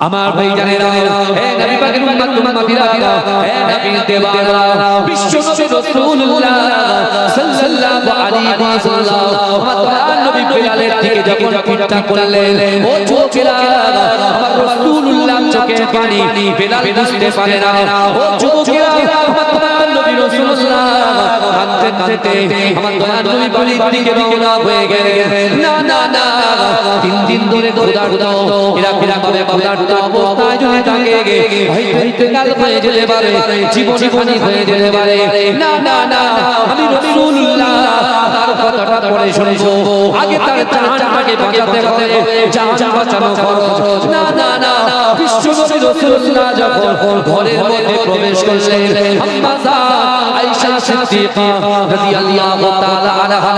আমার ভাইজানেরা, হে নবী পাকের উম্মত উম্মতিরা, হে নবীর দেওয়ারা, বিশ্ব নবী রাসূলুল্লাহ সাল্লাল্লাহু আলাইহি ওয়াসাল্লাম আমার নবী বিলালের দিকে যখন পিঠটা করলেন, ও যুবকেরা, আমার রাসূলুল্লাহ চোখে পানি, বিলাল বুঝতে পারে না। ও যুবকেরা, আমার নবী রাসূলুল্লাহ কাঁদতে কাঁদতে আমার দয়ার নবী বাড়ির দিকে রওনা হয়ে গেলেন। না না না, 3 দিন ধরে ক্ষুধার্ত, এরা ভাবে ক্ষুধার্ত অবস্থায় যদি থাকে, হয়তো কাল হয়ে যেতে পারে, জীবনী হয়ে যেতে পারে। না না না, আমি রাসূলুল্লাহ তার কথাটা পড়ে শুনবো, আগে তার জানটাকে বাঁচাতে হবে, জান বাঁচানো খরচ। না না না, বিশ্ব নবী রাসূলুল্লাহ যখন ঘরের মধ্যে প্রবেশ করলেন, আম্মা আয়েশা সিদ্দিকা রাদিয়াল্লাহু তাআলা আনহা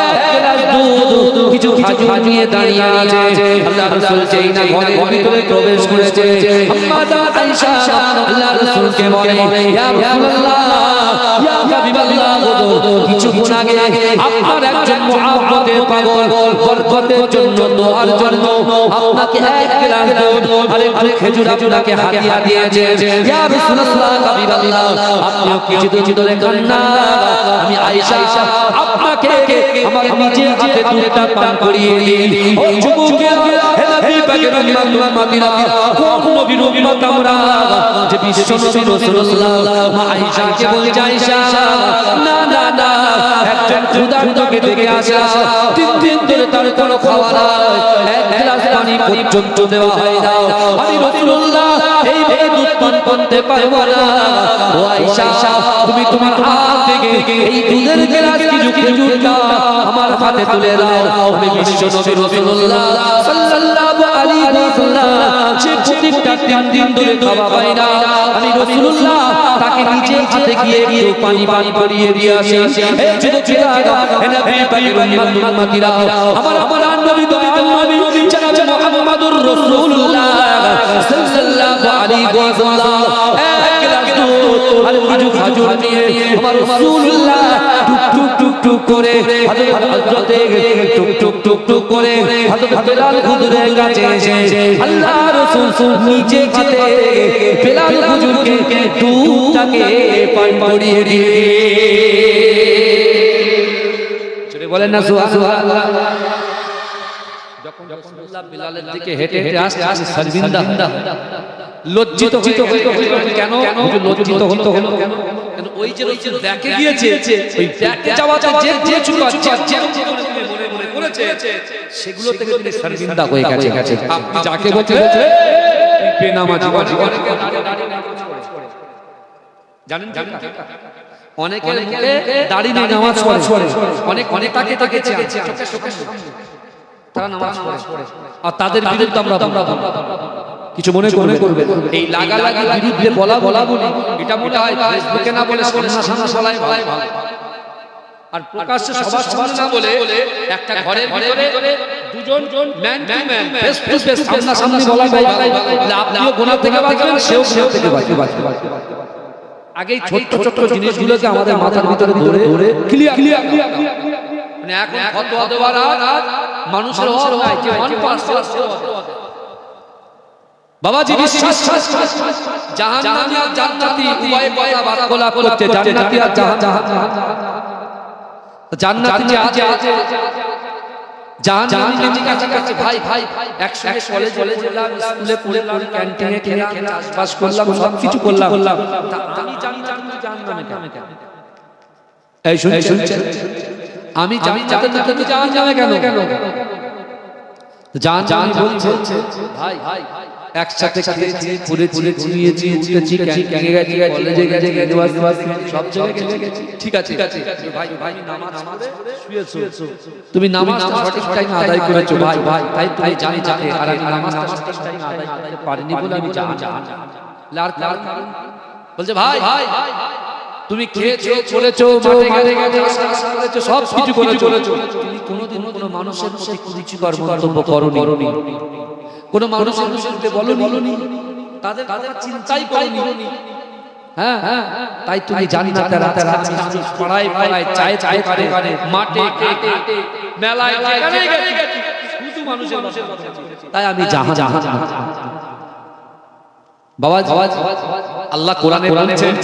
এক গ্লাস দুধ কিছু খাজুর নিয়ে দাঁড়িয়ে আছে। আল্লাহ রাসূল যেই না ঘরের ভিতরে প্রবেশ করেছে, আম্মা আয়েশা আল্লাহ রাসূলকে বলে, ইয়া রাসূলুল্লাহ, ইয়া হাবিবাল্লাহ, কিছুক্ষণ আগে আপনার একজন মুহাব্বতের পাগল বরকতের জন্য, দোয়ার জন্য আপনাকে এক গ্লাস দুধ আর একটু খেজুর আপনাকে হাদিয়া দিয়েছে। ইয়া রাসূলুল্লাহ, হাবিবাল্লাহ, আপনিও কিছু ধরে খান না, আমি আয়েশা আপনাকে আমার নিজের হাতে দুধটা পান করিয়ে দিই। ও যুবকেরা, হে নবী পাকের উম্মত উম্মতিরা, কোন নবীর উম্মত আমরা যে বিশ্ব নবী রাসূলুল্লাহ মা আয়েশাকে বলছে, আয়েশা না না না, একজন ক্ষুধার্তকে দেখে আসা, 3 দিন ধরে তার কোনো খাওয়া নাই, এক গ্লাস পানি পর্যন্ত দেওয়া হয় না, আমি রাসূলুল্লাহ এই দুধ পান করতে পারবো না। ও আয়েশা, তুমি তোমার হাত থেকে এই দুধের গ্লাস কিছু খেজুরটা আমার হাতে তুলে দাও। আমি বিশ্ব নবী রাসূলুল্লাহ সাল্লাল্লাহু আলাইহি ওয়াসাল্লাম যে প্রত্যেকটা 3 দিন ধরে খাওয়া পায় না, আমি রাসূলুল্লাহ তাকে নিজের হাতে গিয়ে একটু পানি করিয়ে দিয়ে আসি। এই যুবকেরা, হে নবী পাকের উম্মত উম্মতিরা, আমার নবী নবী জনাব মুহাম্মদুর রাসূলুল্লাহ সাল্লাল্লাহু আলাইহি ওয়াসাল্লাম এক গ্লাস দুধ আর কিছু খাজুর নিয়ে আমার রাসূলুল্লাহ টুক টুক টুক করে হযরতে টুক টুক করে হযরত বেলাল হুজুরের কাছে এসে আল্লাহ রাসূল নিজে হাতে বেলাল হুজুরকে দুধটাকে পান করিয়ে দিয়ে, জোরে বলেন না সুবহানাল্লাহ। যখন রাসূলুল্লাহ বেলালের দিকে হেঁটে হেঁটে আসছে, শর্মিন্দা লজ্জিত কেন লজ্জিত হলো কেন? ওই যে রাসূল দেখে গিয়েছে, ওই দেখে যাওয়াতে যে চুপ আছে মনে মনে করেছে, সেগুলো থেকে তিনি শর্মিন্দা হয়ে গেছে। আপনি যাকে বলতে বেনামাজি জানেন, অনেকের মুখে দাড়ি নেই, নামাজ পড়ে, অনেক তাকে তারা নামাজ পড়ে, আর তাদের বিরুদ্ধে আমরা কিছু মনে করবে, এই লাগালাগি বিরুদ্ধে বলা বলি, এটা মনে হয় ফেসবুকে না বলে সামনা বলাই ভালো, আর প্রকাশ্যে সবার সামনে না বলে একটা ঘরের ভিতরে দুজন man to man face to face সামনাসামনি বলা ভালো। আপনিও গুনাহ থেকে বাঁচবেন, সেও থেকে বাঁচবে। আগেই ছোট ছোট জিনিসগুলোকে আমাদের মাথার ভিতরে ধরে ক্লিয়ার, মানে এখন ফতোয়া দেওয়ার আর মানুষের হওয়ার নাই যে 1% বাবাজি বিশ্বাস, জাহান্নামী আর জান্নাতি উভয় কথা বার্তালাপ করতে, জান্নাতি আর জান্নাতি আছে জাহান্নামীকে জিজ্ঞাসা করছে, ভাই একসঙ্গে কলেজে পড়লাম, স্কুলে পড়লাম, ক্যান্টিনে খেলাম, চাষবাস করলাম, সবকিছু করলাম, আমি জাহান্নামে কেন? এই শুনছেন, আমি জান্নাতে তুমি জাহান্নামে কেন? জাহান্নামী বলছে, ভাই একসাথে খেয়েছি, পুরে ঘুমিয়েছি, উঠেছি, ক্যান্টিনে গেছি, কলেজে গেছি, ইউনিভার্সিটি সব জায়গায় গেছি, ঠিক আছে ভাই নামাজ পড়ে শুয়েছো, তুমি নামাজটা সঠিক টাইমে আদায় করেছো, ভাই তাই তুমি জানি আর আমি নামাজটা সঠিক টাইমে আদায় করতে পারিনি বলে আমি জানি। বলছে ভাই তুমি খেয়েছো, চলেছো, মাঠে গেছো, সব কিছু করেছো, তুমি কোনোদিন কোনো মানুষের প্রতি কুরুচিকর মন্তব্য করোনি, কোন মানুষের বিরুদ্ধে বলনি, তাদের চিন্তাই করনি। হ্যাঁ, তাই তুমি জান্নাতে রাতে পড়ায় চায়ে করে, মাঠে ঘাটে মেলায় যেখানে গেছি শুধু মানুষের, তাই আমি জাহান বাবা আল্লাহ কোরআনে বলছেন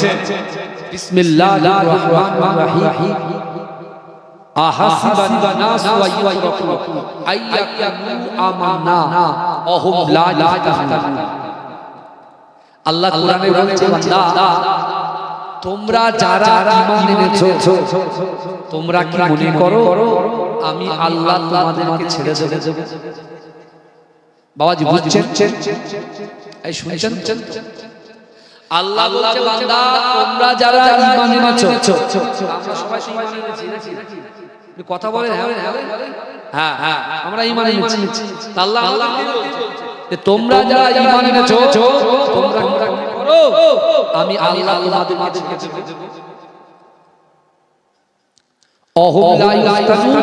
বিসমিল্লাহির রহমানির রহিম আহাসিবান নাস ওয়া ইউতরাকু আইয়াকুলু আমান্না ওহুম লা ইফতানুন। আল্লাহ কোরআনে বলছেন বান্দা তোমরা যারা ঈমান এনেছো তোমরা কি মনে করো আমি আল্লাহ তোমাদেরকে ছেড়ে দেব? বাবাজি বুঝছেন? এই শুনছেন? আল্লাহ বলছে বান্দা তোমরা যারা ঈমান এনেছো, আমরা সবাই ঈমান এনেছি নাকি? কথা বলেন হ্যাঁ হ্যাঁ আমরা ঈমান এনেছি। আল্লাহ বলছে তোমরা যারা ঈমান এনেছো তোমরা কি করো আমি আল্লাহ তোমাদেরকে ছেড়ে দেব। অহুম লা ইফতানুন,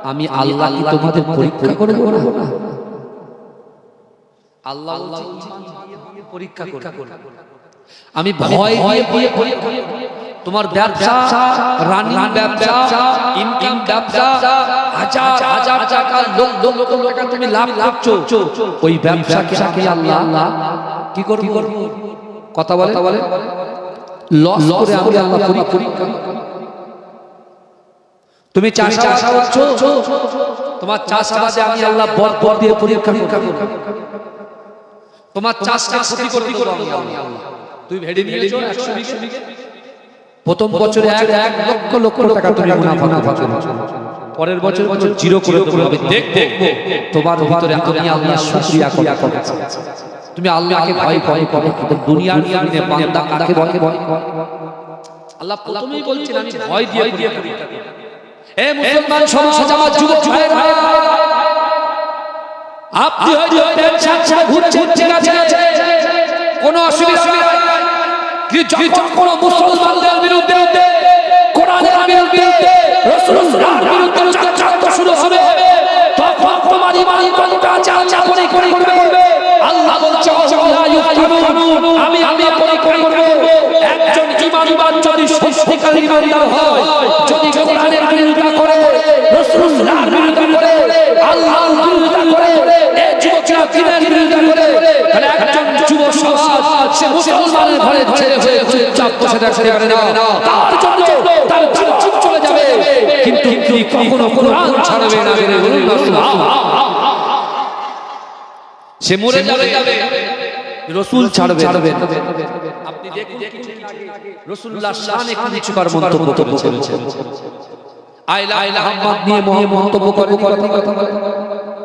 আমি আল্লাহ কি তোমাদের পরীক্ষা করব না? আল্লাহ পরীক্ষা করব, আমি ভয় দিয়ে তোমার ব্যবসা, রানিং ব্যবসা, ইনকাম ব্যবসা, হাজার হাজার টাকা লক্ষ টাকা তুমি লাভ করছো, ওই ব্যবসাকে আল্লাহ কি করব? কথা বলে লস করে আমি আল্লাহ পরীক্ষা। তুমি চাষাবাদ করছো, তোমার চাষাবাদে আমি আল্লাহ বরকত দিয়ে পরীক্ষা করব। তোমার চাষটা ক্ষতি করব আমি আল্লাহ। তুই ভেড়ি নিয়েছো 100 বিঘে, প্রথম বছরে 1 লক্ষ টাকা তুমি মুনাফা করেছো, পরের বছর জিরো করে দেবে। দেখবো তোমার ভিতরে আমি আল্লাহ শুকরিয়া করব। তুমি আল্লাহকে ভয় করো, কিন্তু দুনিয়ার জমিনে বান্দা কাকে ভয় করে? আল্লাহ প্রথমেই বলছেন আমি ভয় দিয়ে পরীক্ষা করব। এ মুসলমান সমাজ, আমার যুবক ভাইরা, আপনি হয়তো ব্যবসা ঘুরছেন, ঠিক আছে, কোনো অসুবিধা নেই, কিন্তু যখন কোনো মুসলমানদের বিরুদ্ধে, কোরআনের বিরুদ্ধে, রাসূলুল্লাহর বিরুদ্ধে চক্রান্ত শুরু হবে, তখন তোমার ইমানি কতটা চালনা করবে। আল্লাহ বলছে আমি পরীক্ষা করব। একজন ঈমানদার যদি সত্যিকার ঈমানদার হয়, যদি কোরআনের বিরুদ্ধে করে, রাসূলুল্লাহর বিরুদ্ধে করে, আল্লাহর বিরুদ্ধে করে, এই যুবকরা দ্বীনের বিরুদ্ধে করে, তাহলে একজন যুব সমাজ সে মুসলমানের ঘরে চুপচাপ বসে থাকতে পারে না, তার জন্য তার জীবন চলে যাবে, কিন্তু কখনো কোরআন ছাড়বে না। সে মরে যাবে, রাসূল ছাড়বে। আপনি দেখুন রাসূলুল্লাহ শানে কিছু কার মন্তব্য করেছেন, আইলা মুহাম্মদ নিয়ে মন্তব্য করে কথা বলে,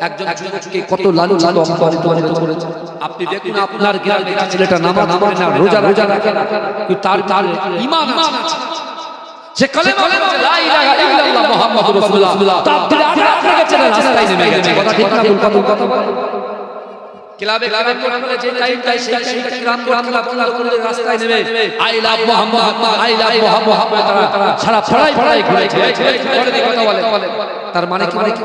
একজন যুবককে কত লাঞ্ছিত অপমানিত করেছে। আপনি দেখুন আপনার গ্রামে ছেলেটা নামাজ পড়ে না, রোজা রাখে না, কিন্তু তার ঈমান আছে, সে কালেমা বলে লা ইলাহা ইল্লাল্লাহ মুহাম্মাদুর রাসূলুল্লাহ, তার আপনাকে ছেড়ে রাস্তায় নেমে গেছে। কথা ঠিক না ভুল? কথা বলে ক্লাবে করে যে টাইমটাই সেই কিরাম ক্লাব করে রাস্তায় নেমে I love Muhammad, I love Muhammad, তারা সারা ফড়াই ঘুরেছে। কথা বলে তার মানে কি?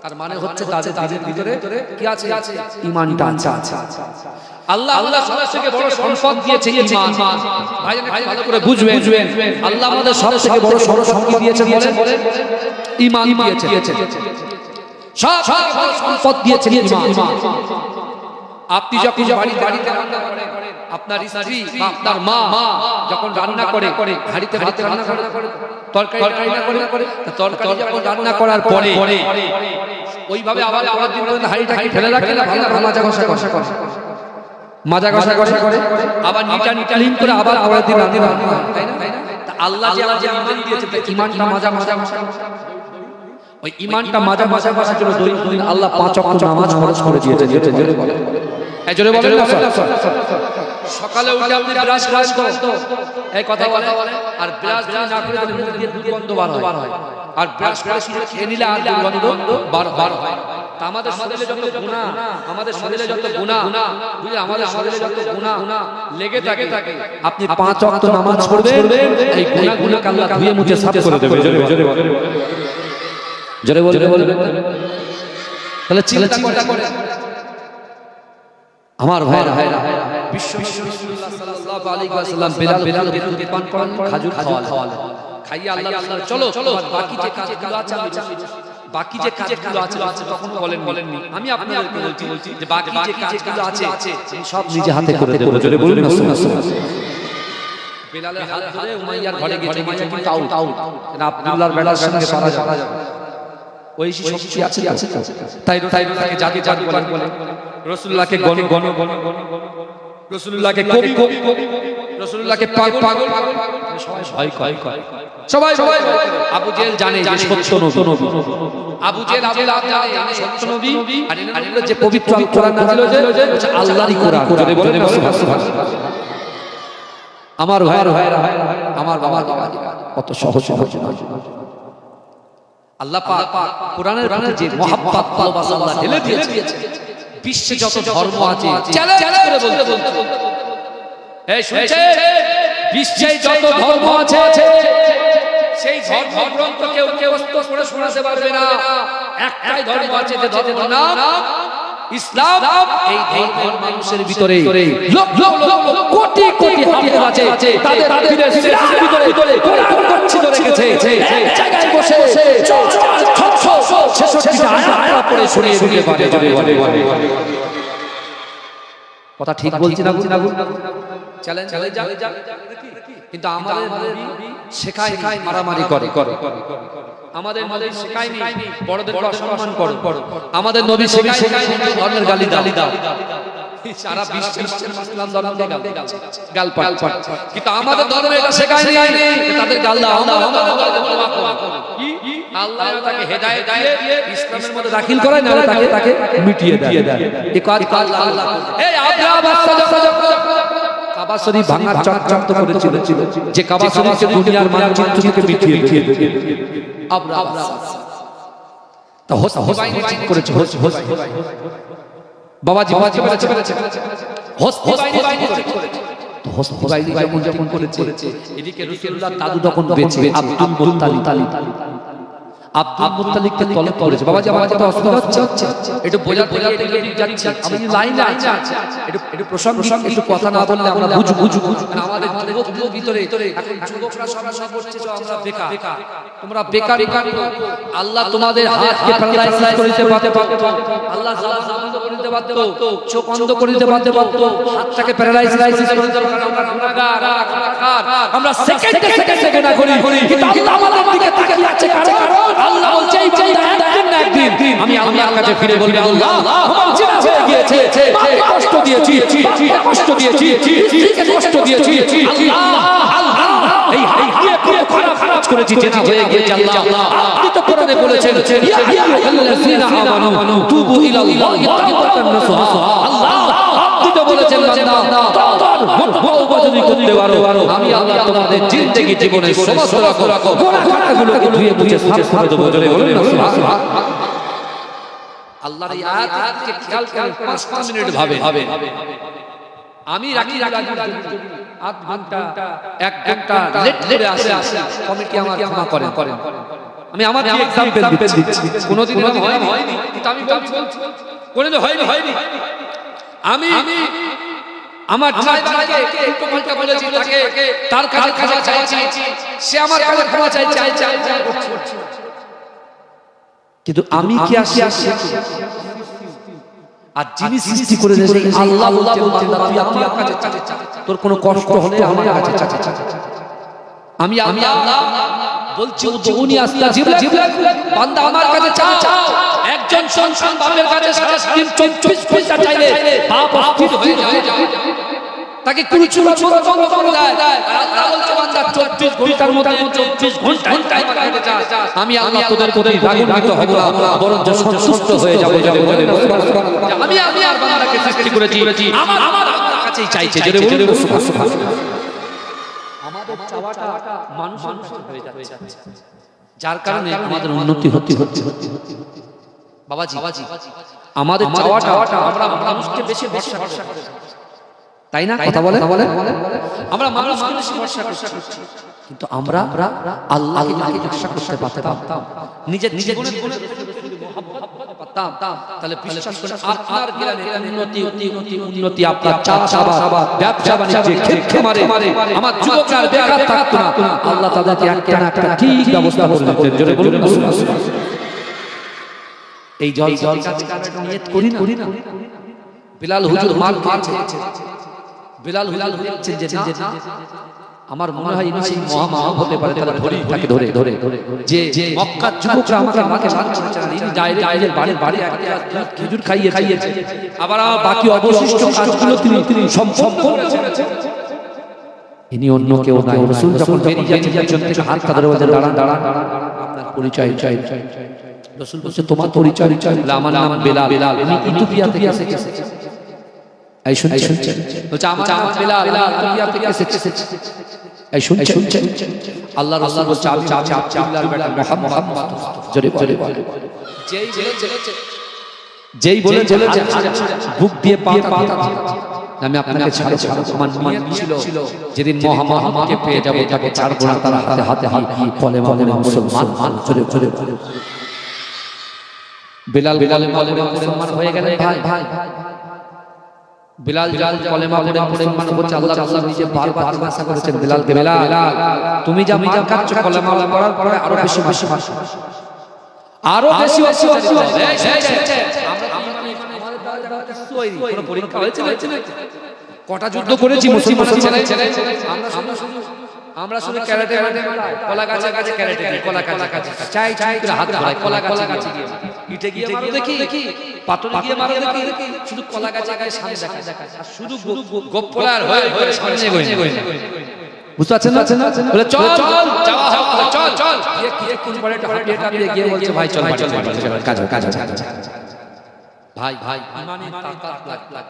তার মানে হচ্ছে তাদের ভিতরে কি আছে? ঈমানটা আছে। আল্লাহ সবথেকে বড় সম্পদ দিয়েছে ঈমান। ভাইজান ভালো করে বুঝবেন, আল্লাহ আমাদের সবথেকে বড় সম্পদ দিয়েছেন বলেন ঈমান দিয়েছে। সব সম্পদ দিয়েছেন ঈমান। আপনি যখন বাড়িতে রান্না করেন, আপনার স্ত্রী বা আপনার মা যখন রান্না করে, হাঁড়িতে রান্না করে, তরকারি রান্না করে, তরকারি যখন রান্না করার পরে ওইভাবে আবার দিন পর্যন্ত হাঁড়িটাকে ফেলে রাখে না, ভালো মাজা ঘষা করে, আবার নিটা ক্লিন করে আবার দিন রান্না, তাই না? আল্লাহ যে ঈমান দিয়েছে, ঈমানটা মাজা ওই ঈমানটা মাজা করার জন্য দৈনিক আল্লাহ 5 ওয়াক্ত নামাজ ফরজ করে দিয়েছেন। জোরে বলেন না। সকালে উঠে আপনি ব্রাশ করেন তো, এই কথা বলে, আর ব্রাশ না করে দিলে মুখ দিয়ে দুর্গন্ধ বার হয়, আর ব্রাশ করে খেয়ে নিলে আর দুর্গন্ধ বার হয়। তা আমাদের শরীরে যত গুনাহ, আমাদের শরীরে যত গুনাহ, বুঝলে আমাদের শরীরে যত গুনাহ লেগে থাকে, আপনি 5 ওয়াক্ত নামাজ পড়বেন, এই গুনাহগুলোকে আল্লাহ ধুয়ে মুছে সাফ করে দেবে। জোরে বলবেন। তাহলে চিন্তা করে আমার ভাইরা, বিশ্ব রাসূলুল্লাহ সাল্লাল্লাহু আলাইহি ওয়াসাল্লাম বেলালকে দুধ পান করান, খাজুর খাওয়ালেন। খাইয়ে আল্লাহ চলো বাকি যে কাজগুলো আছে আমি বাকি যে কাজগুলো আছে তখন বলেননি, আমি আপনাদেরকে বলছি যে বাকি যে কাজগুলো আছে সব নিজে হাতে করে দেব। জোরে বলুন না সুবহানাল্লাহ। বেলালের হাত ধরে উমাইয়ার ঘরে গিয়ে উমাইয়া কিন্তু আউট, না আব্দুল্লাহর বেলার সঙ্গে পারা যাবে। ওই শক্তি আছে তাই তাকে জাতি বলে, রাসূলুল্লাহকে গণ রাসূলুল্লাহকে কবি রাসূলুল্লাহকে পাগল সবাই কয় সবাই আবু জেহেল জানে যে সত্য নবী, আবু জেহেল জানে সত্য নবী, আর এনারা যে পবিত্র আল কোরআন নাযিল হয়েছে আল্লাহরই কোরআন। জোরে বলেন সুবহানাল্লাহ। আমার ভাইরা আমার বাবা কত সহজ নয়। আল্লাহ পাক কোরআনের প্রতি যে মহব্বত ভালোবাসা আল্লাহ ঢেলে দিয়েছে, বিশ্বে যত ধর্ম আছে চ্যালেঞ্জ করে বলতে এই শুনছে, বিশ্বে যত ধর্ম আছে সেই ধর্মগ্রন্থ কেউ পড়ে শোনাতে পারবে না। একটাই ধর্ম আছে, যে ধর্মের নাম ইসলাম। এই ধর্মের মানুষের ভিতরে কোটি কোটি হাফেজ আছে, তাদের ভিতরে কোরআন গচ্ছিত রেখেছে। এক জায়গায় বসে 66টা আয়াত পড়ে শুনিয়ে দিতে পারে। কথা ঠিক বলছি না? চ্যালেঞ্জ যা, কিন্তু আমাদের নবী শেখায় মারামারি করে। আমাদের নবী শেখায়নি বড়দেরকে অসম্মান করো। আমাদের নবী শেখায় ধর্মের গালি দাও। সারা বিশ্বের মুসলমান ধর্মকে গাল পাট, কিন্তু আমাদের ধর্মে এটা শেখায়নি তাদের গাল দাও। কি আল্লাহ তাকে হেদায়েত দিয়ে ইসলামের মধ্যে দাখিল করায়, না তাকে মিটিয়ে দেয়। এই কাজ আল্লাহ। এই কাবা শরীফ ভাঙার চক্রান্ত করেছিল, যে কাবা শরীফকে দুনিয়ার মানচিত্র থেকে মিটিয়ে দিয়েছে। তা হোসাইন ঠিক করেছে, বাবাজি বলেছে হোসাইন যেমন করেছে, এদিকে রাসূলুল্লাহ দাদু তখন বেঁচে আব্দুল মুত্তালিবকে তলব করেছে। বাবাজি আমার কথা অসুবিধা হচ্ছে, একটু বোঝাতে যাচ্ছি, আমি লাইনে আছি, একটু প্রসঙ্গিক একটু কথা না বললে আমরা বুঝু। আমাদের যুবকদের ভিতরে এখন যুবকরা সব করছে যে আমরা বেকার। তোমরা বেকার, আল্লাহ তোমাদের হাতকে প্যারালাইজ করে দিতে পারতো, আল্লাহ বন্ধ করে দিতে পারতো, চোখ বন্ধ করে দিতে পারতো, হাতটাকে প্যারালাইজ করে দিতে পারতো। আমরা গুনাহগার, আমরা সেকেন্ডে না করি, কিন্তু আল্লাহ আমাদের দিকে তাকিয়ে আছে। কারণ আল্লাহ বলছে একদিন আমি আল্লাহর কাছে ফিরে বলবো, আল্লাহ আমার জিনা হয়ে গিয়েছে, কষ্ট দিয়েছি, কষ্ট দিয়েছি, কষ্ট দিয়েছি, আল্লাহ এই হাইয়ে খারাপ করেছি, জিনা হয়ে গিয়েছে। আল্লাহ আপনি তো কোরআনে বলেছেন, ইয়া আইয়ুহাল্লাযীনা আমানু তুবু ইলাল্লাহি তাওবাতান নাসুহা। আল্লাহ আপনি তো বলেছেন বান্দা তওবা যদি করতে পারো, আমি আল্লাহ তোমাদের জিন্দেগি জীবনের সমস্ত রকম গুনাহগুলোকে ধুয়ে মুছে সাফ করে দেব। জোরে বলুন না সুবহানাল্লাহ। আল্লাহর এই আয়াতকে খেয়াল করে 5 মিনিট ভাবে। আমি রাখি আধ ঘন্টা 1 ঘন্টা লেট করে আসি, কমিটি আমার ক্ষমা করেন। আমি আমার এক্সাম্পল দিচ্ছি, কোনোদিন হয়নি, কিন্তু আমি বলছি কোনোদিন হয়নি। আমি আমার ড্রাইভারকে উল্টো পাল্টা বলেছি, তার কাছে ক্ষমা চাইছি, সে আমার কাছে ক্ষমা চাইছে, কিন্তু আমি কি আসি আর যিনি সৃষ্টি করে দিয়েছে আল্লাহ বলছেন তুই আমার কাছে চা, তোর কোনো কষ্ট হলে আমার কাছে চা। আমি আল্লাহ বলছি উদউনি আস্তাজিব লাক, বান্দা আমার কাছে চাও। একজন সন্তান বাপের কাছে সারা দিন 24 ঘন্টা চাইলে বাপ অস্থির হয়ে যায়, তাকে কুলচুলা ছোট বন্ধ করে দেয়। আল্লাহ বলছে বান্দা 24 ঘন্টার মধ্যে 24 ঘন্টায় আমার কাছে চা। আমি আল্লাহ তোদের প্রতি রাগান্বিত হব না, বরং সন্তুষ্ট হয়ে যাব। আমি আর বান্দাকে সৃষ্টি করেছি, আমার আল্লাহর কাছেই চাইছে। জোরে বলুন সুবহানাল্লাহ। আমাদের চাওয়াটা মানুষের হয়ে যাচ্ছে, যার কারণে আমাদের উন্নতি হচ্ছে। বাবাজি আমাদের চাওয়াটা আমরা মানুষকে বেশি ভরসা করি, তাই না? কথা বলে আমরা মানুষকে বেশি ভরসা করছি, কিন্তু আমরা আল্লাহকে ভরসা করতে পারতাম, নিজের জীবনে মহব্বত পারতাম, তাহলে বিশ্বাস করুন আপনার জ্ঞানে উন্নতি, আপনার চাষাবাদ, ব্যবসা বাণিজ্যে, ক্ষেত খামারে আমার যুবকরা বেকার থাকতো না। আল্লাহ তাদেরকে একটা না একটা ঠিক ব্যবস্থা করে দিতেন। জোরে বলুন সুবহানাল্লাহ। এই জল নিয়ত করি না। বিলাল হুজুর মাল খেয়েছে, বিলাল হুজুর বলছেন যে না, আমার মনে হয় ইনি সেই মহামানব হতে পারে। তারা তাকে ধরে যে মক্কার যুবকরা আমাকে লাঞ্ছিত করেছে, ইনি ডাইরেক্ট বাড়ি খেজুর খাইয়েছে, আবার বাকি অবশিষ্ট কাজগুলো তিনি সম্পন্ন করেছেন। ইনি অন্য কেউ নয়। রাসূল যখন বেরিয়ে যাচ্ছেন পিছন থেকে হাত ধরে বলেন দাঁড়ান, আপনার পরিচয় চাই। রাসূল বলছে তোমার পরিচয়? আমার নাম বেলাল, আমি ইথিওপিয়া থেকে এসেছি। এই শুনছেন? বলছে আমার নাম বেলাল, ইথিওপিয়া থেকে এসেছি। এই শুনছেন? আল্লাহ রাসূল বলছে আমি আব্দুল্লাহর বেটা মুহাম্মদ। জোরে বলে যেই বলে চলেছে বুক দিয়ে পাতা আমি আপনাকে ছাড়ব। আমার নিয়ত ছিল যেদিন মুহাম্মদকে পেয়ে যাব তাকে ছাড়ব না, তার হাতে কলেমা মুসলমান। জোরে বিলাল কলেমা মুসলমান হয়ে গেলেন। ভাই বিলাল কলেমা পড়ে মুসলমান হচ্ছে। আল্লাহ রাসূল নিজে বারবার জিজ্ঞাসা করেছেন বিলালকে, বিলাল তুমি যা মার কাটছো কলেমা পড়ার পরে আরো বেশি আমরা পরীক্ষা হয়েছে, কটা যুদ্ধ করেছি মুসলমানের ছেলে। আমরা শুধু ক্যারেটে কলা গাছে ক্যারেটে কলা গাছে চাই করে হাত ধরাই, কলা গাছে গিয়ে ইটে গিয়ে মারো দেখি, পাথরে গিয়ে মারো দেখি, শুধু কলা গাছে সামনে দেখা, আর শুধু গোপলার হয়ে সামনে গই। বুঝতে পারছেন না? বলে চল যাওয়া হোক, চল গিয়ে কোন পরে এটা দিয়ে গিয়ে বলছে ভাই চল কাজ ভাই ইমানি তাকাত লাগ,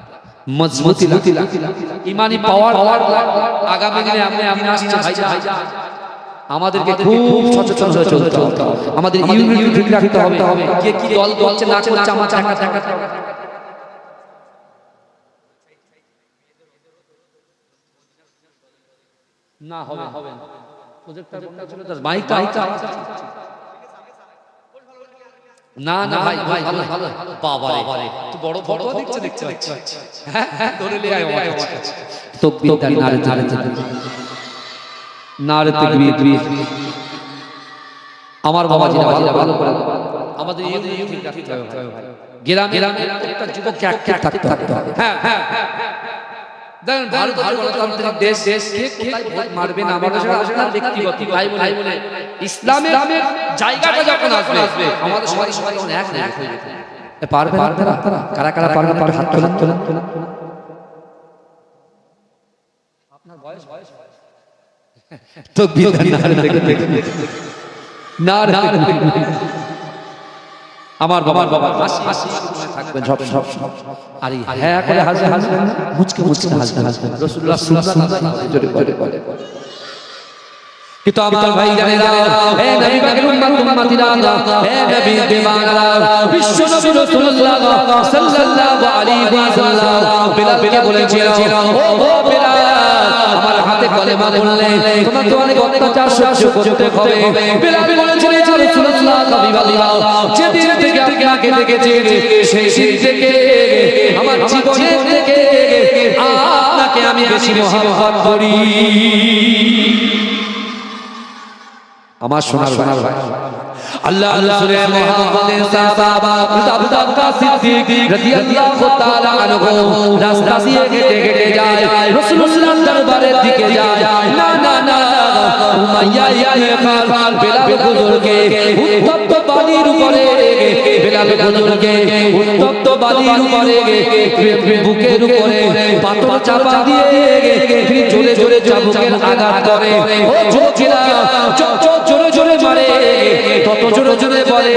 মজবুতি লাগ, ইমানি পাওয়ার আগামী দিনে আপনি আসছে ভাই। আমাদেরকে খুব সচেতন হয়ে চলতে হবে, আমাদের ইউনিটি ঠিক রাখতে হবে। কে কি দল করছে না করছে আমার দেখা না হবে। প্রজেক্টর মাইকটা না ভাই ভালো বাবা রে তো বড় দেখছে হ্যাঁ ধরে নিয়ে আয় আমার কাছে। তো বিদারি নারে তাকবীর। আমার বাবাজিরা ভালো করে আমাদের এই ঠিক রাখতে হবে ভাই। গ্রামে একটা যুবককে এক থাকতে হবে। হ্যাঁ দেখেন ভারত গণতান্ত্রিক দেশ, কে কোথায় ভোট মারবে না মারবে সেটা আপনার ব্যক্তিগত। ভাই বলে ইসলামের জায়গাটা যখন আসবে আমাদের সবাই যখন এক হয়ে যেতে পারবে না। কারা পারবে হাত তোলেন। আপনার বয়স তো বিধান না আমার বাবা হাসি থাকবেন সব আর হ্যাঁ করে হাসবেন, মুচকে হাসবেন। রাসূলুল্লাহ সাল্লাল্লাহু আলাইহি ওয়াসাল্লাম কিন্তু আমার ভাই জানেরা, হে নবী পাকের উম্মতিরা, হে নবী দিওয়ানা, বিশ্ব নবী রাসূলুল্লাহ সাল্লাল্লাহু আলাইহি ওয়াসাল্লাম বিলালকে বলেছিল, ও বিলাল আমার হাতে কলেমা বললে তোমাকে অনেক অত্যাচার সহ্য করতে হবে। বিলাল বলেছিল ইয়া রাসূলুল্লাহ হাবিবাল্লাহ, যেদিন থেকে আপনাকে দেখেছি সেই দিন থেকে আমার জীবনের থেকে আপনাকে আমি বেশি মহব্বত করি। আমার সোনার ভাই আল্লাহ রাসূলের মহব্বতের সাহাবা আবু বকর সিদ্দিক রাদিয়াল্লাহু তাআলা আনহু রাস্তা দিয়ে হেঁটে যায়, রাসূলুল্লাহর দরবারের দিকে যায়। না উমাইয়া ইবনে খালদ বিলাল হুজুরকে উত্তপ্ত বালির উপরে বুকের উপরে পাথর চাপা দিয়ে জোরে চাবুকের আঘাত করে। ও যুবকেরা জোরে মারে, তত জোরে বলে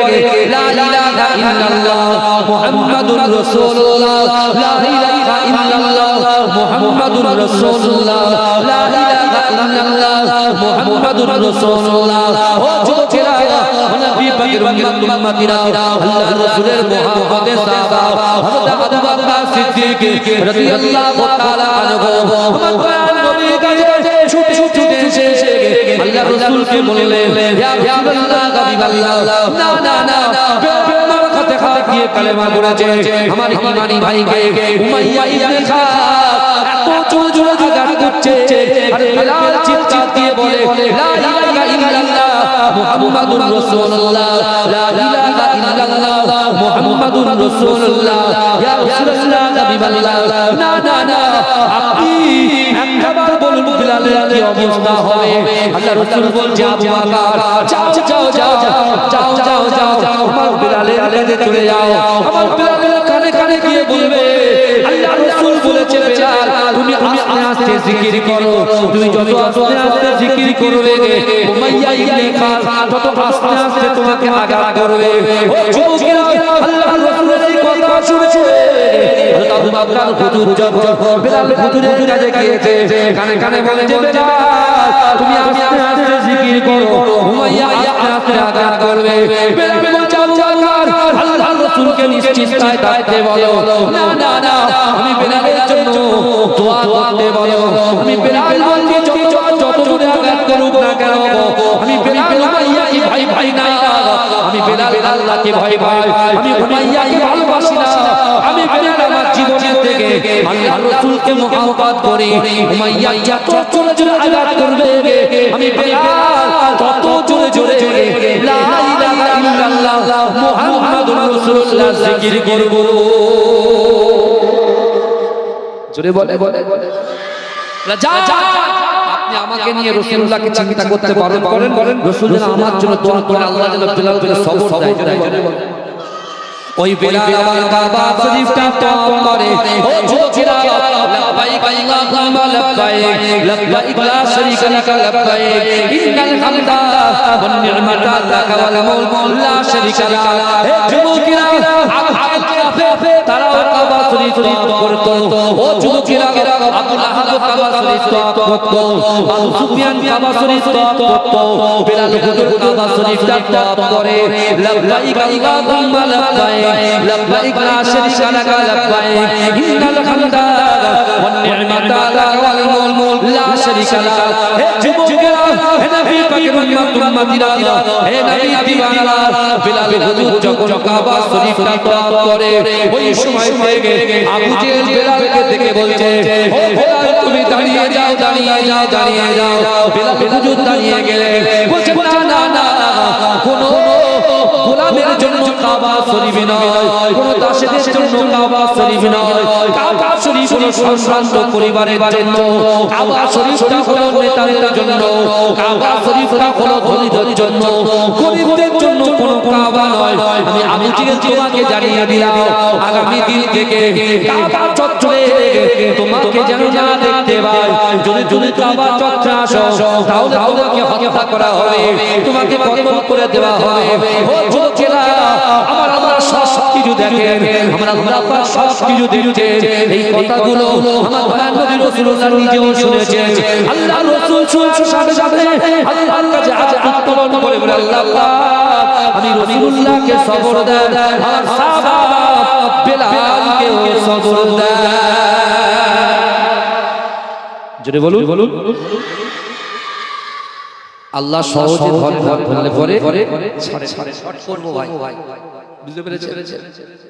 লা ইলাহা ইল্লাল্লাহ মুহাম্মাদুর রাসূলুল্লাহ, লা ইলাহা ইল্লাল্লাহ মুহাম্মাদুর রাসূলুল্লাহ, লা ইলাহা ইল্লাল্লাহ মুহাম্মাদুর রাসূলুল্লাহ। ও যুবকেরা নবী পাকের উম্মতিরা, আল্লাহর রাসূলের মহব্বতের সাহাবা হযরত আবু বকর সিদ্দিক রাদিয়াল্লাহু তাআলা আনহু আমার নবীর কাছে ছুটে এসে আল্লাহর রাসূলকে বললেন, ইয়া রাসূলুল্লাহ হাবিবাল্লাহ, না আমার হাতে হাত দিয়ে কালেমা পড়েছে আমার ঈমানি ভাইকে উমাইয়া ইবনে খালদ এত জোরে আঘাত করছে। আর বিলাল চিৎকার দিয়ে বলে লা ইলাহা ইল্লাল্লাহ মুহাম্মাদুর রাসূলুল্লাহ লা ইলাহা ইল্লাল্লাহ মুহাম্মাদুর রাসূলুল্লাহ ইয়া রাসূলুল্লাহ হাবিবাল্লাহ না না না আপনি একবার বলুন বিলালের কি অবস্থা হবে আল্লাহ রাসূল বলছে আবু বকর যাও যাও যাও যাও যাও যাও যাও আমার বিলালের কাছে চলে যাও আমার বিলালের কানে কানে গিয়ে বলবে আল্লাহ রাসূল বলেছে বিলাল তুমি আস্তে আস্তে জিকির করো তুমি যত আস্তে আস্তে জিকির করবে উমাইয়া ইবনে খালদ তত আস্তে আস্তে তোমাকে আগা করবে ও যুবকেরা আল্লাহ রাসূলের এই কথা শুনে হযরত আবু বকর হুজুর যখন বিলাল হুজুরের কাছে গিয়েছে কানে কানে বলে যে বিলাল তুমি আস্তে আস্তে জিকির করো উমাইয়া আস্তে আস্তে আগা করবে বিলাল বলছে আবু বকর আল্লাহ রাসূলকে নিশ্চিন্তায় থাকতে বলো না না না আমি বিলালের জন্য দোয়া করতে বলো আমি বিলাল বলছি যত দূরে আঘাত করুক না কেন আমি বিলাল উমাইয়াকে ভাই ভাই না আমি বিলাল আল্লাহকে ভয় পাই আমি উমাইয়াকে ভালোবাসি না আমি বিলাল আমার জীবনের থেকে আল্লাহ রাসূলকে মুহাব্বত করি উমাইয়া যত জোরে জোরে আঘাত করবে আমি বিলাল তত জোরে জোরে লা ইলাহা ইল্লাল্লাহ মুহাম্মাদুর রাসূলুল্লাহ জিকির করব জোরে বলে যা আপনি আমাকে নিয়ে রাসূলুল্লাহকে চিন্তা করতে পারেন রাসূল যেন আমার জন্য দোয়া করে আল্লাহ যেন বিলালকে সবর দেয় ওই বিলাল আমার কাবা শরীফটা তওয়াফ করে ও যুবকেরা লব্বাইক আল্লাহুম্মা লব্বাইক লব্বাইক লা শারীকা লাক লব্বাইক ইন্নাল হামদা ওয়ান নি'মাতা লাক ওয়াল মুলক লা শারীকা লাক হে যুবকেরা তারাও কাবা শরীফ তওয়াফ করতো ও যুবকেরা আবু লাহাব কাবা শরীফ তওয়াফ করতো আবু সুফিয়ান কাবা শরীফ তওয়াফ করতো বিলাল হুজুর কাবা শরীফটা তওয়াফ করে লব্বাইক আল্লাহুম্মা লব্বাইক لبيك لا شريك لك لبيك إن الحمد والنعمة لك والملك لا شريك لك হে যুবকেরা হে নবী পাকের উম্মতিরা হে নবী দিওয়ানা বিলাল হুজুর যখন কাবা শরীফটা তওয়াফ করে ওই সময় থেকে আবু জেহেল বিলালকে দেখে বলছে ও বিলাল তুমি দাঁড়িয়ে যাও বিলাল হুজুর দাঁড়িয়ে গেলেন বলছে না না কোন গোলামের জন্য কাবা শরীফ নয় কোন দাসের জন্য কাবা শরীফ নয় কাবা শরীফ হলো সম্ভ্রান্ত পরিবারের জন্য কাবা শরীফটা হলো নেতাদের জন্য কাবা শরীফটা হলো ধনীদের জন্য গরীবদের জন্য কোন কাবা নয় আমি আবু জেহেল তোমাকে জানিয়ে দিলাম আগামী দিন থেকে কাবা চত্বরে তোমাকে যেন না দেখতে পাই যদি কাবা চত্বরে আসো তাহলে তোমাকে হত্যা করা হবে তোমাকে কতল করে দেওয়া হবে ও যুবকেরা আমার আল্লাহ সব কিছু দেখেন আমার আল্লাহ পাক সব কিছু দিচ্ছেন এই কথাগুলো আমার দয়ার নবী রাসূলুল্লাহ নিজেও শুনেছেন আল্লাহ রাসূল শুনছে সাথে সাথে আল্লাহর কাছে আজ উত্তোলন করে বলে আল্লাহ পাক আমি রাসূলুল্লাহকে সবর দেন আর সাহাবা বিলালকে সবর দেন জোরে বলুন আল্লাহ সহজে ধরলে পরে শর্ট করব ভাই বুঝতে পেরেছেন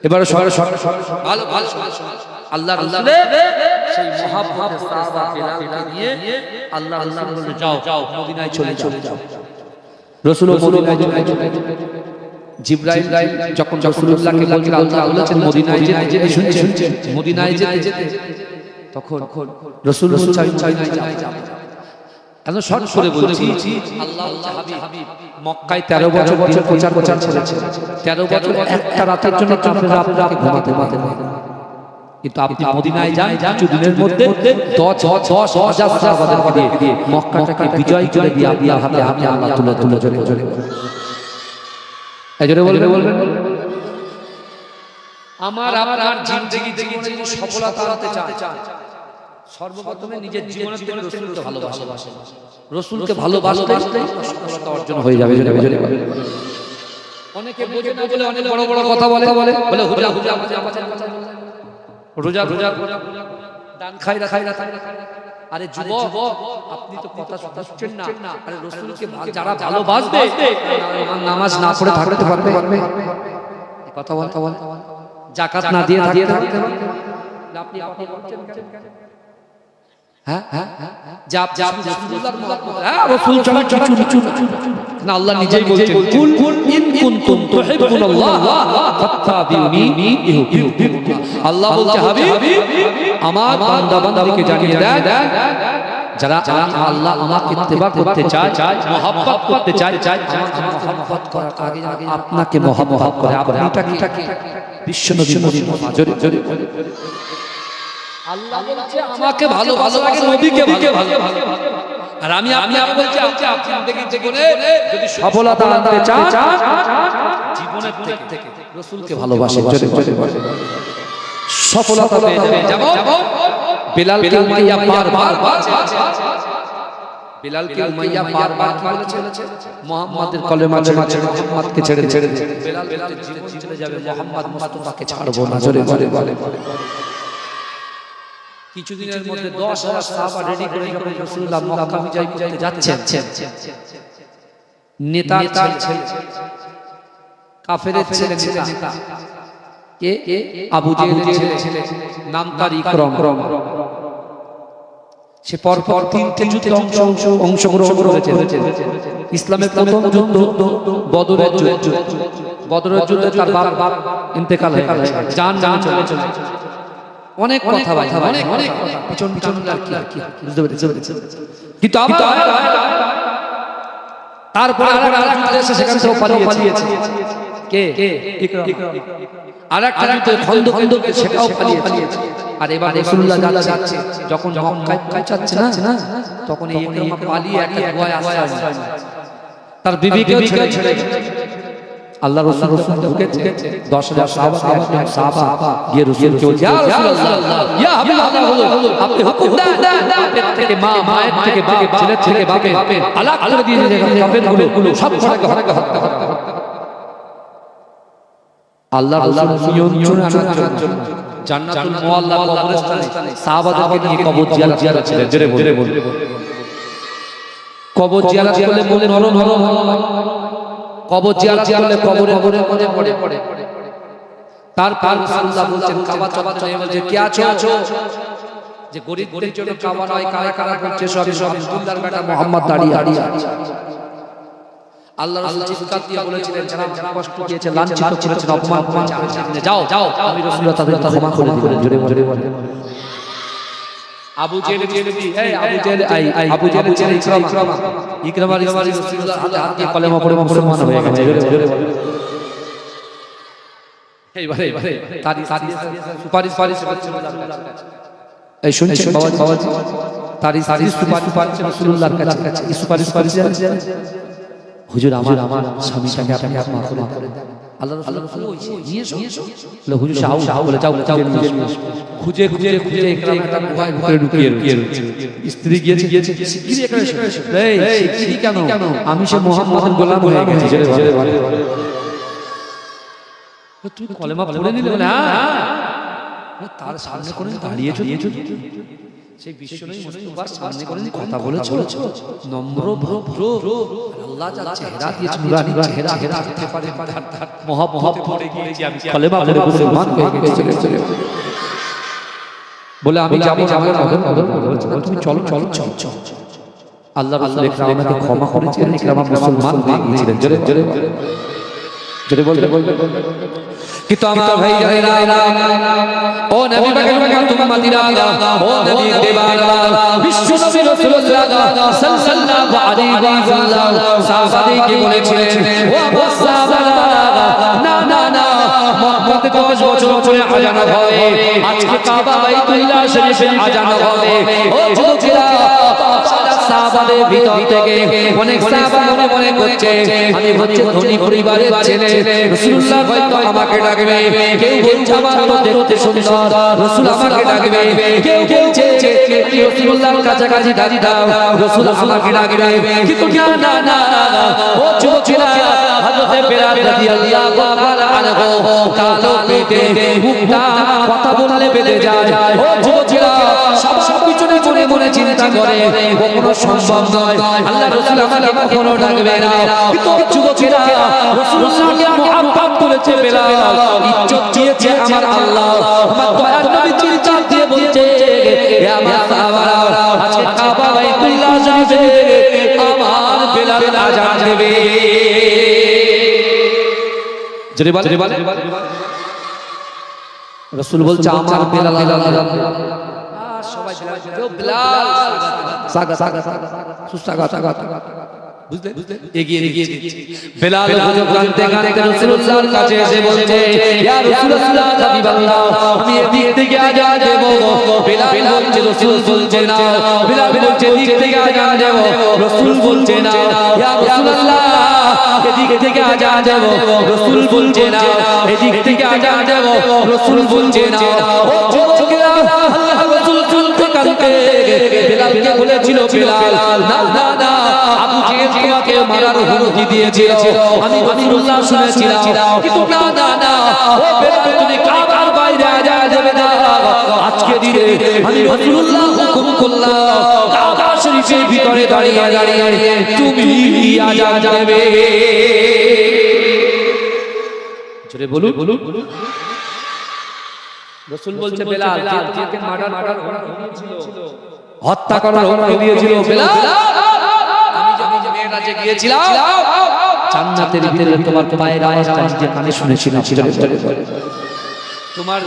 এবারে ভালো আল্লাহ রাসূলের সেই মহব্বত সাহাবা বিলালকে নিয়ে আল্লাহ বলে যাও মদিনায় চলে যাও রাসূল মদিনায় চলে জিবরাইল যখন রাসূলুল্লাহকে বললেন আল্লাহ বলেছেন মদিনায় যেতে শুনছেন মদিনায় যেতে তখন রাসূল চাই যাও এখন শর্ট করে বলছি আল্লাহ হাবিব মক্কায় 13 বছর প্রচার করেছে 13 বছর একটা রাতের জন্য কাফেররা আপনাকে ঘুমাতে কিন্তু আপনি মদিনায় যান কিছু দিনের মধ্যে 10,000 সাহাবাদেরকে দিয়ে মক্কাটাকে বিজয় করে দিয়ে আল্লাহ হাতে আল্লাহ তুলে জোরে এজরে বলবেন আমার জিন্দেগি জীবনে সফলতা আনতে চান সর্বপ্রথমে নিজের জীবনের থেকে রাসূলকে ভালোবাসেন রাসূলকে ভালোবাসলে সফলতা অর্জন হয়ে যাবে অনেকে বোঝে না বলে অনেক বড় কথা বলে রোজা দান খাই আরে যুবক আপনি তো কথা শুনছেন না আরে রাসূলকে যারা ভালোবাসবে নামাজ না পড়ে থাকতে পারবে কথা বল যাকাত না দিয়ে থাকতে আপনি কথা বলছেন কেন রাসূল চুপ না আল্লাহ নিজেই বলছেন কুল ইন কুনতুম তুহিব্বুনাল্লাহ ফাত্তাবিউনি ইউহিব্বুকুমুল্লাহ। আল্লাহ বলছে হাবিব আমার বান্দা বান্দাকে জানিয়ে দেন যারা আল্লাহ আমাকে ইত্তেবা করতে চায় মহব্বত করতে চায় আমাকে মহব্বত করার আগে আপনাকে মহব্বত করে আপনাকে বিশ্বনবী জোরে জোরে আল্লাহ বলছে আমাকে ভালো লাগে নবীকে ভালো আর আমি আপনাকে বলছি আপনাদের জীবনে যদি সফলতা আনতে চান জীবনের থেকে রাসূলকে ভালোবাসেন জোরে জোরে সফলতা পেয়ে যাবেন। যেমন বেলালকে উমাইয়া বারবার বেলালকে উমাইয়া বারবার কি বলেছে মুহাম্মাদের কলেমা মুহাম্মাদকে ছেড়ে বেলাল জীবন চলে যাবে মুহাম্মদ মুস্তাফাকে ছাড়বো না জোরে বলে কিছুদিনের মধ্যে 10,000 সাহাবা রেডি করে যখন রাসূলুল্লাহ মক্কা বিজয় করতে যাচ্ছেন নেতা কাফেরের ছেলে নেতা কে আবু জেহেলের ছেলে নাম তার ইকরাম সে পরপর তিনটে যুদ্ধে অংশগ্রহণ করেছে। ইসলামের প্রথম যুদ্ধ বদরের যুদ্ধে তার বাপ ইন্তেকাল হয়ে গেল জান চলে অনেক কথা ভাই অনেক পিছন আর কি বুঝতে পেরেছেন কিন্তু তারপরে আরেকটা যুদ্ধ এসে সেখান থেকে পালিয়েছে কে ইকরাম আরেকটা যুদ্ধে খন্দক সেটাও পালিয়েছে আর এবার রাসূলুল্লাহ যাচ্ছে যখন মক্কায় পৌঁছাচ্ছে না তখন এই ইকরাম পালিয়ে একটা গুহায় আশ্রয় তার বিবিকে ছেড়ে আল্লাহ রাসূল ঢুকেছে 10,000 সাহাবা গিয়ে রাসূলকে বলছে ইয়া রাসূলুল্লাহ ইয়া হাবিবাল্লাহ আপনি হুকুম দেন বাপের থেকে মা মায়ের থেকে বাপ ছেলের থেকে বাপে আলাদা করে দিয়ে কাফেরগুলো সব হত্যা আল্লাহ রাসূল নিয়ন্ত্রণে আনার জন্য জান্নাতুল মুআল্লা কবরস্থানে সাহাবাদেরকে নিয়ে কবর জিয়ারত ছিলেন জোরে বলে কবর জিয়ারত করলে মনে নরম কবর জিয়ারত করলে কবরে পড়ে তারপর রাসূলুল্লাহ বলছেন কাবা চলে বলছে কি আছো যে গরীবদের জন্য কাবা নয় কারা করছে সব আব্দুল্লাহর বেটা মুহাম্মদ দাঁড়িয়ে আল্লাহ রাসূল চিৎকার দিয়ে বলেছিলেন যারা কষ্ট দিয়েছে লাঞ্ছিত করেছেন অপমান করেছেন যাও আমি রাসূলুল্লাহ তাদেরকে ক্ষমা করে দিবেন জোরে বলে আবু জেহেল ইকরামা রাসূলুল্লাহ হাত দিয়ে কলেমা পড়ে মুসলমান হয়ে গেছে জোরে বলে এইবারে তারি সুপারিশ করছে এই শুনছেন বাবাজি তারি সুপারিশ রাসূলুল্লাহর কাছে এই সুপারিশ হুজুর আমার স্বামীটাকে আপনি ক্ষমা করে দেন আল্লাহ রাসূল নিয়ে এসো হুজুর শাহ বলে যাও খুঁজে ইকরাম একটা গুহায় ঢুকিয়ে স্ত্রী গিয়েছে শিগগিরই এখানে এসো এই শিগগিরই কেন আমি সে মুহাম্মদের গোলাম হয়ে গেছি জোরে বলে তুই কলেমা পড়ে নিলে বলে হ্যাঁ তার সামনে করে দাঁড়িয়েছো সেই বিশ্বনবী মুস্তাফার সামনে করে কথা বলেছো নম্র ভদ্র আল্লাহ যা চেহারা দিয়েছে নুরানি চেহারা দেখতে পারে মহব্বত পড়ে গিয়েছি আমি কলেমা পড়ে মুসলমান হয়ে গেছি চলে বলে আমি যাব তুমি চলো আল্লাহ রাসূল ইকরামাকে ক্ষমা করেছিলেন ইকরামা মুসলমান হয়ে গিয়েছিলেন জোরে বলতে কিন্তু আমার ভাই জানেনা ও নবী পাকের উম্মতিরা ও নবী দেবারা বিশ্ব নবী রাসূলুল্লাহ সাল্লাল্লাহু আলাইহি ওয়াসাল্লাম সাহাবাদেরকে বলেছিলেন ও আবু সাহাবারা না মক্কাতে 10 বছর পরে আযান হবে আজকে কাবা বাইতুল্লাহ শরীফে আযান হবে ও যুবকেরা সাহাবাদের ভিতর থেকে অনেক সাহাবা মনে করছে আমি হচ্ছে ধনী পরিবারের ছেলে রাসূলুল্লাহ হয়তো আমাকে ডাকবে কেউ বলছে আমার তো দেখতে সুন্দর রাসূল আমাকে ডাকবে কেউ বলছে রাসূলুল্লাহর কাছাকাছি দাঁড়িয়ে দাও রাসূল আমাকে ডাকবে কিন্তু না ও যুবকেরা হযরত বেলাল রাদিয়াল্লাহু তাআলা আনহু কালো পেটে মুখটা কথা বললে বেঁধে যায় ও যুবকেরা সব পিছনে মনে চিন্তা করে কখনো সম্ভব নয় আল্লাহ রাসূল আমাকে কখনো ডাকবে না কিন্তু যুবকেরা রাসূলুল্লাহকে মুহাব্বত করেছে বেলাল ইজ্জত দিয়েছে আমার আল্লাহ আমার দয়ার নবী চিন্তা দিয়ে বলছে হে আমার সাহাবারা আজকে কাবা বাইতুল্লাহ যাবে আমার বেলাল বেলাল আযান দেবে জোরে বল রাসূল বলছে আমার বেলাল আযান দেবে সবাই বেলাল সাগা বুঝলে এগিয়ে বেলাল হুজুর কাঁদতে রাসূলুল্লাহর কাছে এসে বলছে ইয়া রাসূলুল্লাহ হাবিবাল্লাহ আমি এদিক থেকে আযান দেব বেলাল বলছে রাসূল বলছে না বেলাল বলছে এদিক থেকে আযান দেব রাসূল বলছে না ইয়া রাসূলুল্লাহ এদিক থেকে আযান দেব রাসূল বলছে না এদিক থেকে আযান দেব রাসূল বলছে না ও যুবকেরা আল্লাহ রাসূল চলতে কাঁদতে বেলালকে বলেছিল বেলাল না আবু জেহেল তোমাকে মারার হুমকি দিয়েছিল আমি রাসূলুল্লাহ শুনেছিলাম কিন্তু না ও বেলাল তুমি কাবার বাইরে আযান দেবে না আজকে দিনে আমি রাসূলুল্লাহ হুকুম করলাম কাবা শরীফের ভিতরে দাঁড়িয়ে তুমি আযান দেবে জোরে বলুন রাসূল বলছে বেলাল যাকে মার্ডার ছিল হত্যা করার হুমকি দিয়েছিল বেলাল আমি যখন মেরাজে গিয়েছিলাম জান্নাতের ভিতরে তোমার পায়ের আওয়াজটা নিজে কানে শুনেছিলাম তোমার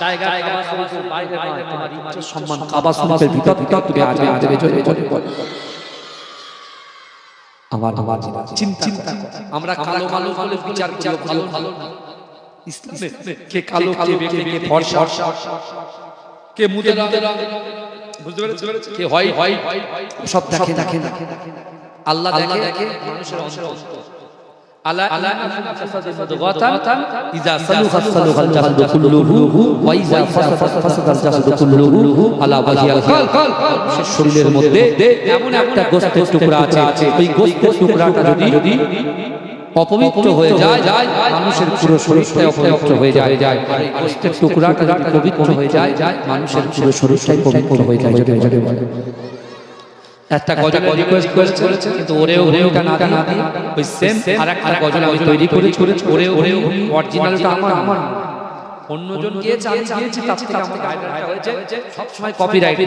জায়গা কাবা শরীফের বাইরে নয় তোমার ইজ্জত সম্মান কাবা শরীফের ভিতর তুমি আযান দেবে জোরে আমার চিন্তা আমরা কালো মানুষ বলে বিচার করি ভালো ইসলামে কে কালো কে ফর্সা কে মুদে বুঝতে পেরেছেন কে হয় সব দেখে আল্লাহ দেখে মানুষের অন্তর আলা মুদগাতান ইযা সালুখাল জাসাদু কুল্লুহু ওয়া ইযা ফাসাদাল জাসাদু কুল্লুহু আলা ওয়াহিয়াল কাল শরীরের মধ্যে এমন একটা গোশতের টুকরা আছে ওই গোশতের টুকরাটা যদি অপবিত্র হয়ে যায় মানুষের পুরো শরীরটাই অপবিত্র হয়ে যায় এই গোশতের টুকরাটা যদি পবিত্র হয়ে যায় মানুষের পুরো শরীরটাই পবিত্র হয়ে যায় একটা গজল রিকোয়েস্ট করেছে কিন্তু ওরেও না দিয়ে ওই সেম আরেকটা গজল আমি তৈরি করেছি ওরেও অরিজিনালটা আমার অন্যজন গিয়েছে আমি গিয়েছি তার থেকে আমার গায়কটা হয়েছে সব সময় কপিরাইট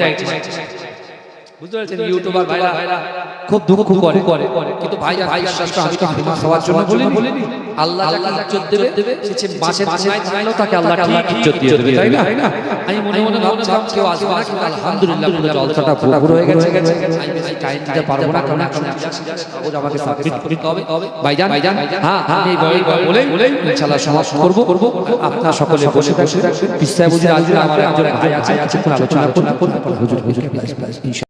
বুঝতে পারছেন ইউটিউবার ভাইরা খুব দুঃখ করে কিন্তু ভাই বিশ্বাসটা আমি তো ফেমাস হওয়ার জন্য বলিনি আল্লাহ যাকে ইজ্জত দেবে সে মাসের কোনায় থাকলেও তাকে আল্লাহ ঠিক ইজ্জত দিয়ে দেবে তাই না আমি মনে ভাবছিলাম কেউ আসবে না কিন্তু আলহামদুলিল্লাহ পুরো জলসাটা পুরো হয়ে গেছে আমি টাইম দিতে পারবো না কারণ কাগজ আমাকে সাবমিট করতে হবে ভাইজান হ্যাঁ আমি বলে ইনশাআল্লাহ সমাপ্ত করব আপনারা সকলে বসে থাকবেন পিছায় বুঝে আজকে আমার একজন ভাই আছে কিছুক্ষণ আলোচনা করব হুজুর